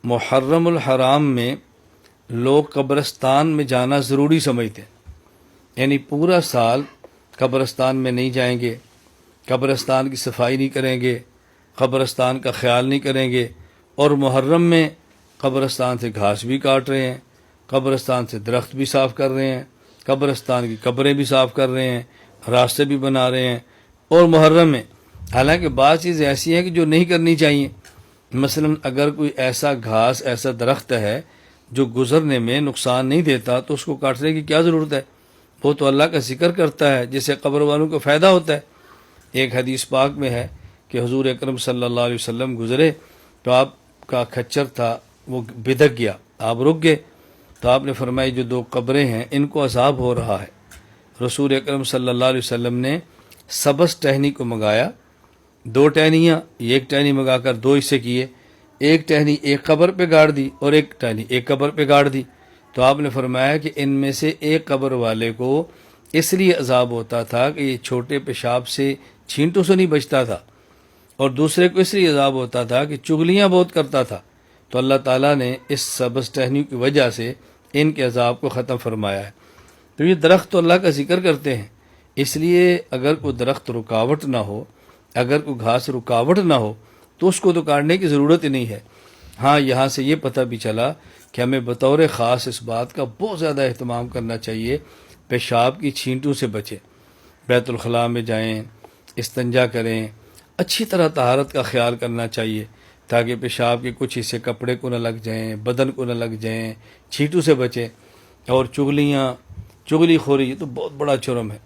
محرم الحرام میں لوگ قبرستان میں جانا ضروری سمجھتے ہیں، یعنی پورا سال قبرستان میں نہیں جائیں گے، قبرستان کی صفائی نہیں کریں گے، قبرستان کا خیال نہیں کریں گے، اور محرم میں قبرستان سے گھاس بھی کاٹ رہے ہیں، قبرستان سے درخت بھی صاف کر رہے ہیں، قبرستان کی قبریں بھی صاف کر رہے ہیں، راستے بھی بنا رہے ہیں، اور محرم میں حالانکہ بعض چیزیں ایسی ہیں کہ جو نہیں کرنی چاہیے۔ مثلا اگر کوئی ایسا گھاس، ایسا درخت ہے جو گزرنے میں نقصان نہیں دیتا تو اس کو کاٹنے کی کیا ضرورت ہے؟ وہ تو اللہ کا ذکر کرتا ہے جس سے قبر والوں کو فائدہ ہوتا ہے۔ ایک حدیث پاک میں ہے کہ حضور اکرم صلی اللہ علیہ وسلم گزرے تو آپ کا کھچر تھا وہ بدک گیا، آپ رک گئے تو آپ نے فرمایا جو دو قبریں ہیں ان کو عذاب ہو رہا ہے۔ رسول اکرم صلی اللہ علیہ وسلم نے سبز ٹہنی کو منگایا، دو ٹہنیاں، ایک ٹہنی منگا کر دو حصے کیے، ایک ٹہنی ایک قبر پہ گاڑ دی اور ایک ٹہنی ایک قبر پہ گاڑ دی۔ تو آپ نے فرمایا کہ ان میں سے ایک قبر والے کو اس لیے عذاب ہوتا تھا کہ یہ چھوٹے پیشاب سے چھینٹوں سے نہیں بچتا تھا، اور دوسرے کو اس لیے عذاب ہوتا تھا کہ چغلیاں بہت کرتا تھا۔ تو اللہ تعالیٰ نے اس سبز ٹہنی کی وجہ سے ان کے عذاب کو ختم فرمایا ہے۔ تو یہ درخت تو اللہ کا ذکر کرتے ہیں، اس لیے اگر کوئی درخت رکاوٹ نہ ہو، اگر کوئی گھاس رکاوٹ نہ ہو تو اس کو تو کاٹنے کی ضرورت ہی نہیں ہے۔ ہاں یہاں سے یہ پتہ بھی چلا کہ ہمیں بطور خاص اس بات کا بہت زیادہ اہتمام کرنا چاہیے پیشاب کی چھینٹوں سے بچیں، بیت الخلاء میں جائیں، استنجا کریں، اچھی طرح طہارت کا خیال کرنا چاہیے تاکہ پیشاب کے کچھ حصے کپڑے کو نہ لگ جائیں، بدن کو نہ لگ جائیں، چھینٹوں سے بچیں۔ اور چغلی خوری یہ تو بہت بڑا جرم ہے،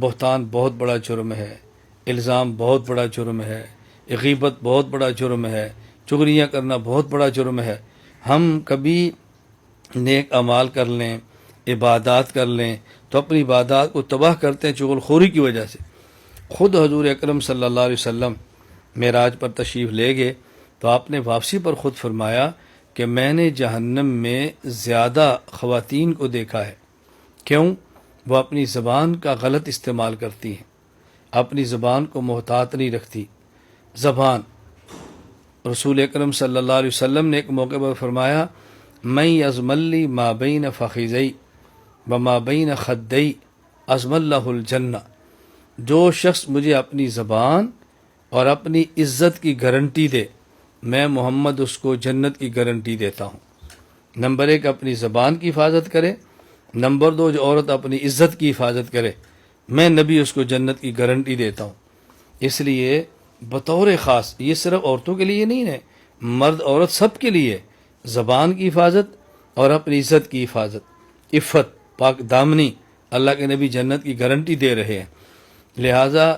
بہتان بہت بڑا جرم ہے، الزام بہت بڑا جرم ہے، غیبت بہت بڑا جرم ہے، چغلیاں کرنا بہت بڑا جرم ہے۔ ہم کبھی نیک اعمال کر لیں، عبادات کر لیں تو اپنی عبادات کو تباہ کرتے ہیں چغل خوری کی وجہ سے۔ خود حضور اکرم صلی اللہ علیہ وسلم معراج پر تشریف لے گئے تو آپ نے واپسی پر خود فرمایا کہ میں نے جہنم میں زیادہ خواتین کو دیکھا ہے۔ کیوں؟ وہ اپنی زبان کا غلط استعمال کرتی ہیں، اپنی زبان کو محتاط نہیں رکھتی۔ زبان، رسول اکرم صلی اللہ علیہ وسلم نے ایک موقع پر فرمایا میں یزم لی ما بین فخذی وما بین خدی عزم اللہ الجنہ، جو شخص مجھے اپنی زبان اور اپنی عزت کی گارنٹی دے میں محمد اس کو جنت کی گارنٹی دیتا ہوں۔ نمبر ایک اپنی زبان کی حفاظت کرے، نمبر دو جو عورت اپنی عزت کی حفاظت کرے میں نبی اس کو جنت کی گارنٹی دیتا ہوں۔ اس لیے بطور خاص یہ صرف عورتوں کے لیے نہیں ہے، مرد عورت سب کے لیے زبان کی حفاظت اور اپنی عزت کی حفاظت، عفت، پاک دامنی، اللہ کے نبی جنت کی گارنٹی دے رہے ہیں۔ لہٰذا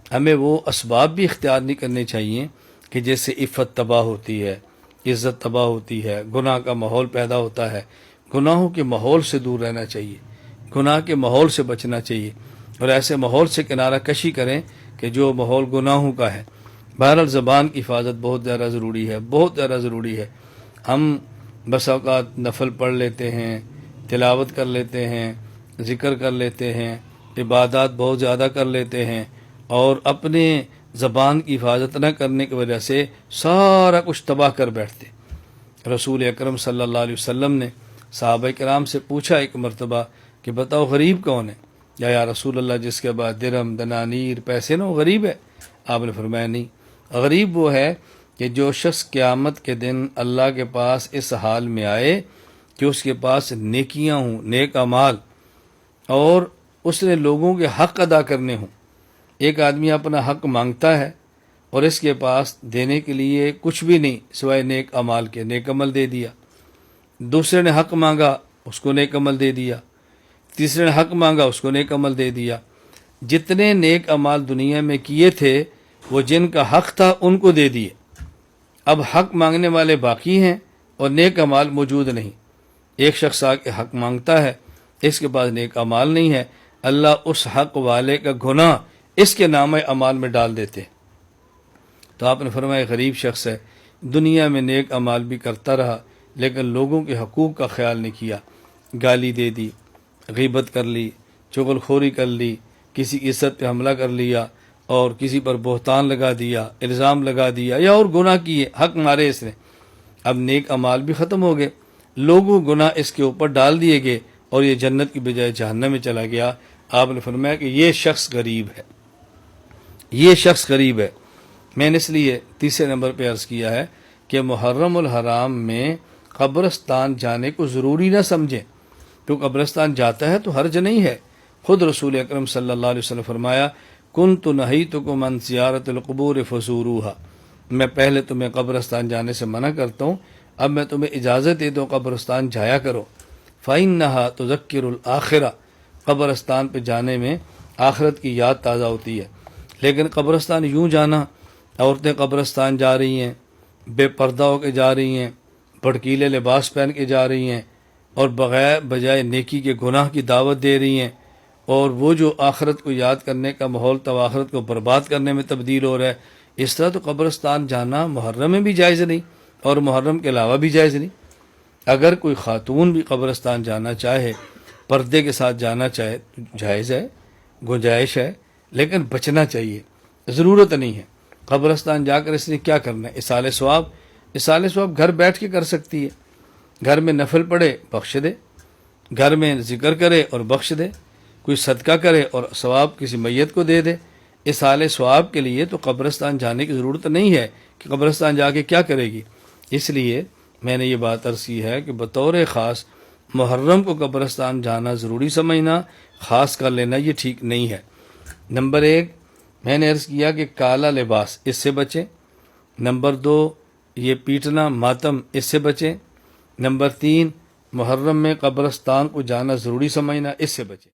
ہمیں وہ اسباب بھی اختیار نہیں کرنے چاہیے کہ جس سے عفت تباہ ہوتی ہے، عزت تباہ ہوتی ہے، گناہ کا ماحول پیدا ہوتا ہے۔ گناہوں کے ماحول سے دور رہنا چاہیے، گناہ کے ماحول سے بچنا چاہیے، اور ایسے ماحول سے کنارہ کشی کریں کہ جو ماحول گناہوں کا ہے۔ بہرحال زبان کی حفاظت بہت زیادہ ضروری ہے، بہت زیادہ ضروری ہے۔ ہم بس اوقات نفل پڑھ لیتے ہیں، تلاوت کر لیتے ہیں، ذکر کر لیتے ہیں، عبادات بہت زیادہ کر لیتے ہیں، اور اپنے زبان کی حفاظت نہ کرنے کی وجہ سے سارا کچھ تباہ کر بیٹھتے۔ رسول اکرم صلی اللہ علیہ وسلم نے صحابہ کرام سے پوچھا ایک مرتبہ کہ بتاؤ غریب کون ہے؟ یا رسول اللہ جس کے بعد درہم، دنانیر، پیسے نہ وہ غریب ہے؟ آپ نے فرمایا نہیں، غریب وہ ہے کہ جو شخص قیامت کے دن اللہ کے پاس اس حال میں آئے کہ اس کے پاس نیکیاں ہوں، نیک اعمال، اور اس نے لوگوں کے حق ادا کرنے ہوں۔ ایک آدمی اپنا حق مانگتا ہے اور اس کے پاس دینے کے لیے کچھ بھی نہیں سوائے نیک اعمال کے، نیک عمل دے دیا۔ دوسرے نے حق مانگا، اس کو نیک عمل دے دیا۔ تیسرے نے حق مانگا، اس کو نیک عمل دے دیا۔ جتنے نیک اعمال دنیا میں کیے تھے وہ جن کا حق تھا ان کو دے دیے۔ اب حق مانگنے والے باقی ہیں اور نیک اعمال موجود نہیں۔ ایک شخص آ کے حق مانگتا ہے، اس کے پاس نیک اعمال نہیں ہے، اللہ اس حق والے کا گناہ اس کے نام اعمال میں ڈال دیتے۔ تو آپ نے فرمایا غریب شخص ہے، دنیا میں نیک اعمال بھی کرتا رہا لیکن لوگوں کے حقوق کا خیال نہیں کیا، گالی دے دی، غیبت کر لی، چغل خوری کر لی، کسی کی عزت پہ حملہ کر لیا، اور کسی پر بہتان لگا دیا، الزام لگا دیا، یا اور گناہ کیے، حق مارے اس نے۔ اب نیک اعمال بھی ختم ہو گئے، لوگوں گناہ اس کے اوپر ڈال دیے گئے اور یہ جنت کی بجائے جہنم میں چلا گیا۔ آپ نے فرمایا کہ یہ شخص غریب ہے، یہ شخص غریب ہے۔ میں نے اس لیے تیسرے نمبر پہ عرض کیا ہے کہ محرم الحرام میں قبرستان جانے کو ضروری نہ سمجھیں، تو قبرستان جاتا ہے تو حرج نہیں ہے۔ خود رسول اکرم صلی اللہ علیہ وسلم فرمایا کنت نہیتکم عن زیارت القبور فزوروها، میں پہلے تمہیں قبرستان جانے سے منع کرتا ہوں، اب میں تمہیں اجازت دیتا ہوں قبرستان جایا کرو۔ فإنها تذکر الآخرہ، قبرستان پہ جانے میں آخرت کی یاد تازہ ہوتی ہے۔ لیکن قبرستان یوں جانا، عورتیں قبرستان جا رہی ہیں، بے پردہ ہو کے جا رہی ہیں، بھڑکیلے لباس پہن کے جا رہی ہیں، اور بغیر بجائے نیکی کے گناہ کی دعوت دے رہی ہیں، اور وہ جو آخرت کو یاد کرنے کا ماحول تھا آخرت کو برباد کرنے میں تبدیل ہو رہا ہے۔ اس طرح تو قبرستان جانا محرم میں بھی جائز نہیں اور محرم کے علاوہ بھی جائز نہیں۔ اگر کوئی خاتون بھی قبرستان جانا چاہے، پردے کے ساتھ جانا چاہے، جائز ہے، گنجائش ہے، لیکن بچنا چاہیے، ضرورت نہیں ہے۔ قبرستان جا کر اس نے کیا کرنا ہے؟ اصالہ ثواب گھر بیٹھ کے کر سکتی ہے، گھر میں نفل پڑھے بخش دے، گھر میں ذکر کرے اور بخش دے، کوئی صدقہ کرے اور ثواب کسی میت کو دے دے۔ اصالہ ثواب کے لیے تو قبرستان جانے کی ضرورت نہیں ہے کہ قبرستان جا کے کیا کرے گی۔ اس لیے میں نے یہ بات عرض کی ہے کہ بطور خاص محرم کو قبرستان جانا ضروری سمجھنا، خاص کر لینا، یہ ٹھیک نہیں ہے۔ نمبر 1 میں نے عرض کیا کہ کالا لباس، اس سے بچیں۔ نمبر 2 یہ پیٹنا ماتم، اس سے بچیں۔ نمبر 3 محرم میں قبرستان کو جانا ضروری سمجھنا، اس سے بچیں۔